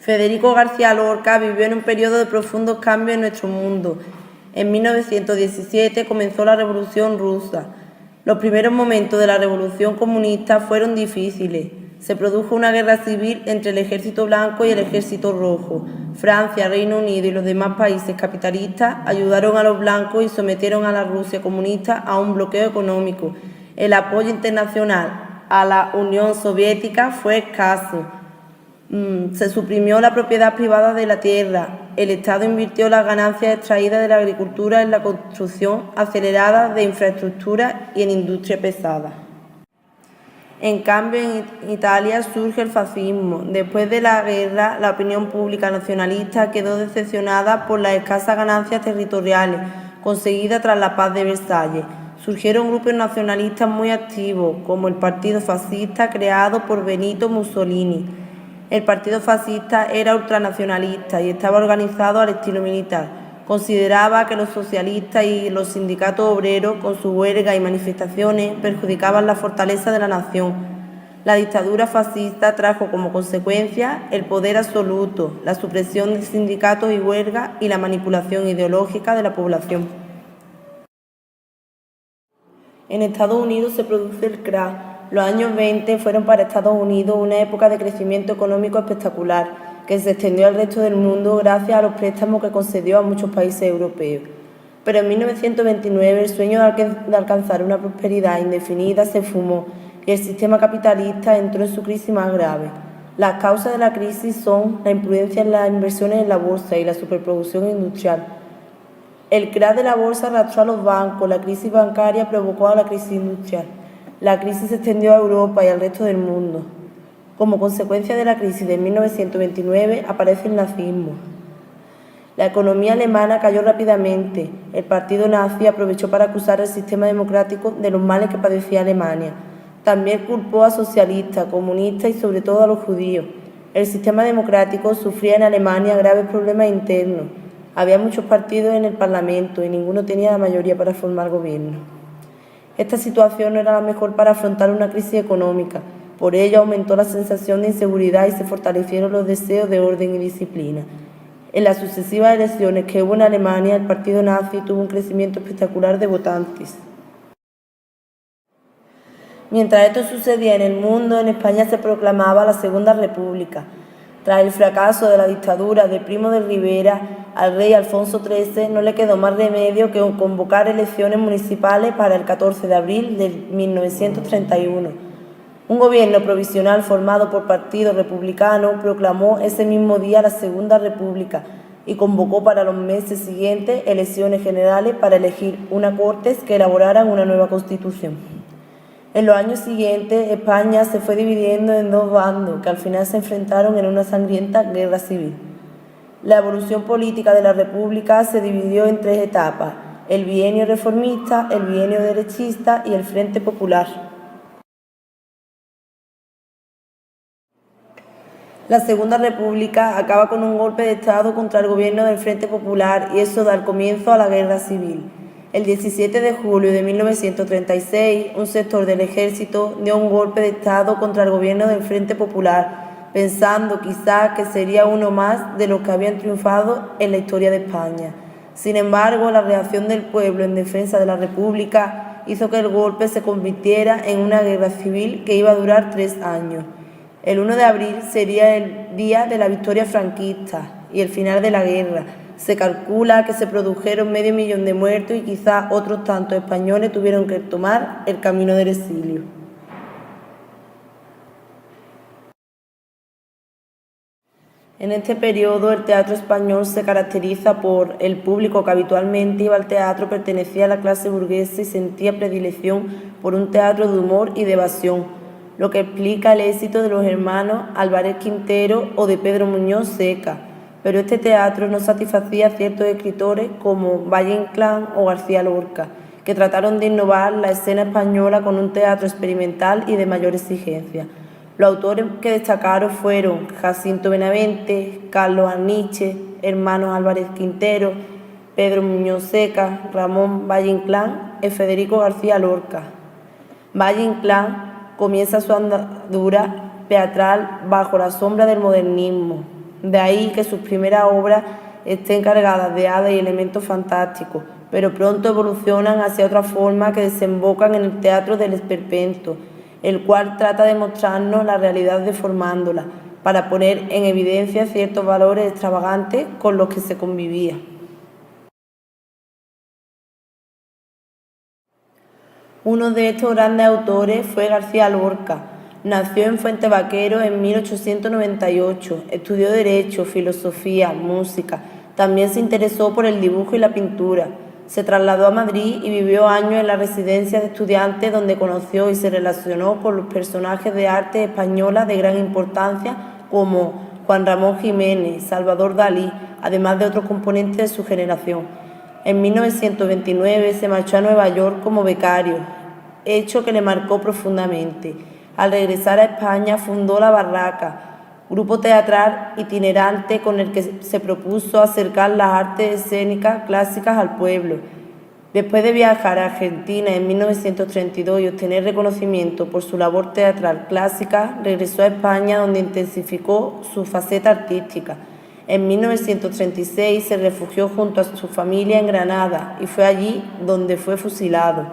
Federico García Lorca vivió en un periodo de profundos cambios en nuestro mundo. En 1917 comenzó la Revolución Rusa. Los primeros momentos de la Revolución Comunista fueron difíciles. Se produjo una guerra civil entre el Ejército Blanco y el Ejército Rojo. Francia, Reino Unido y los demás países capitalistas ayudaron a los blancos y sometieron a la Rusia comunista a un bloqueo económico. El apoyo internacional a la Unión Soviética fue escaso. Se suprimió la propiedad privada de la tierra. El Estado invirtió las ganancias extraídas de la agricultura en la construcción acelerada de infraestructuras y en industria pesada. En cambio, en Italia surge el fascismo. Después de la guerra, la opinión pública nacionalista quedó decepcionada por las escasas ganancias territoriales conseguidas tras la paz de Versalles. Surgieron grupos nacionalistas muy activos, como el Partido Fascista creado por Benito Mussolini. El Partido Fascista era ultranacionalista y estaba organizado al estilo militar. Consideraba que los socialistas y los sindicatos obreros, con su huelga y manifestaciones, perjudicaban la fortaleza de la nación. La dictadura fascista trajo como consecuencia el poder absoluto, la supresión de sindicatos y huelgas y la manipulación ideológica de la población. En Estados Unidos se produce el crack. Los años 20 fueron para Estados Unidos una época de crecimiento económico espectacular, que se extendió al resto del mundo gracias a los préstamos que concedió a muchos países europeos. Pero en 1929 el sueño de alcanzar una prosperidad indefinida se esfumó y el sistema capitalista entró en su crisis más grave. Las causas de la crisis son la imprudencia en las inversiones en la bolsa y la superproducción industrial. El crack de la bolsa arrastró a los bancos, la crisis bancaria provocó a la crisis industrial. La crisis se extendió a Europa y al resto del mundo. Como consecuencia de la crisis de 1929 aparece el nazismo. La economía alemana cayó rápidamente. El partido nazi aprovechó para acusar al sistema democrático de los males que padecía Alemania. También culpó a socialistas, comunistas y sobre todo a los judíos. El sistema democrático sufría en Alemania graves problemas internos. Había muchos partidos en el Parlamento y ninguno tenía la mayoría para formar gobierno. Esta situación no era la mejor para afrontar una crisis económica. Por ello aumentó la sensación de inseguridad y se fortalecieron los deseos de orden y disciplina. En las sucesivas elecciones que hubo en Alemania, el partido nazi tuvo un crecimiento espectacular de votantes. Mientras esto sucedía en el mundo, en España se proclamaba la Segunda República. Tras el fracaso de la dictadura de Primo de Rivera, al rey Alfonso XIII no le quedó más remedio que convocar elecciones municipales para el 14 de abril de 1931. Un gobierno provisional formado por Partido Republicano proclamó ese mismo día la Segunda República y convocó para los meses siguientes elecciones generales para elegir una Cortes que elaboraran una nueva Constitución. En los años siguientes, España se fue dividiendo en dos bandos que al final se enfrentaron en una sangrienta guerra civil. La evolución política de la República se dividió en tres etapas: el bienio reformista, el bienio derechista y el Frente Popular. La Segunda República acaba con un golpe de Estado contra el gobierno del Frente Popular y eso da el comienzo a la guerra civil. El 17 de julio de 1936, un sector del ejército dio un golpe de Estado contra el gobierno del Frente Popular, pensando quizás que sería uno más de los que habían triunfado en la historia de España. Sin embargo, la reacción del pueblo en defensa de la República hizo que el golpe se convirtiera en una guerra civil que iba a durar 3 años. El 1 de abril sería el día de la victoria franquista y el final de la guerra. Se calcula que se produjeron 500.000 de muertos y quizás otros tantos españoles tuvieron que tomar el camino del exilio. En este periodo el teatro español se caracteriza por el público que habitualmente iba al teatro pertenecía a la clase burguesa y sentía predilección por un teatro de humor y de evasión, lo que explica el éxito de los hermanos Álvarez Quintero o de Pedro Muñoz Seca. Pero este teatro no satisfacía a ciertos escritores como Valle Inclán o García Lorca, que trataron de innovar la escena española con un teatro experimental y de mayor exigencia. Los autores que destacaron fueron Jacinto Benavente, Carlos Arniche, hermanos Álvarez Quintero, Pedro Muñoz Seca, Ramón Valle Inclán y Federico García Lorca. Valle Inclán comienza su andadura teatral bajo la sombra del modernismo. De ahí que sus primeras obras estén cargadas de hadas y elementos fantásticos, pero pronto evolucionan hacia otra forma que desembocan en el teatro del esperpento, el cual trata de mostrarnos la realidad deformándola, para poner en evidencia ciertos valores extravagantes con los que se convivía. Uno de estos grandes autores fue García Lorca. Nació en Fuentevaquero en 1898, estudió Derecho, Filosofía, Música. También se interesó por el dibujo y la pintura. Se trasladó a Madrid y vivió años en la residencia de estudiantes donde conoció y se relacionó con los personajes de arte española de gran importancia como Juan Ramón Jiménez, Salvador Dalí, además de otros componentes de su generación. En 1929 se marchó a Nueva York como becario, hecho que le marcó profundamente. Al regresar a España fundó La Barraca, grupo teatral itinerante con el que se propuso acercar las artes escénicas clásicas al pueblo. Después de viajar a Argentina en 1932 y obtener reconocimiento por su labor teatral clásica, regresó a España donde intensificó su faceta artística. En 1936 se refugió junto a su familia en Granada y fue allí donde fue fusilado.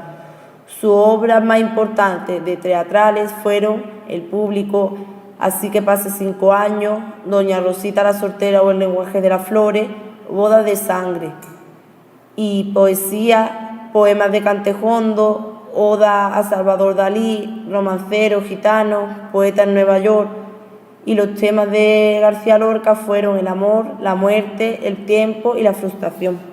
Sus obras más importantes de teatrales fueron El Público, Así que pase 5 años, Doña Rosita la Soltera o El lenguaje de las flores, Boda de sangre. Y poesía, poemas de Cantejondo, Oda a Salvador Dalí, Romancero, Gitano, Poeta en Nueva York. Y los temas de García Lorca fueron el amor, la muerte, el tiempo y la frustración.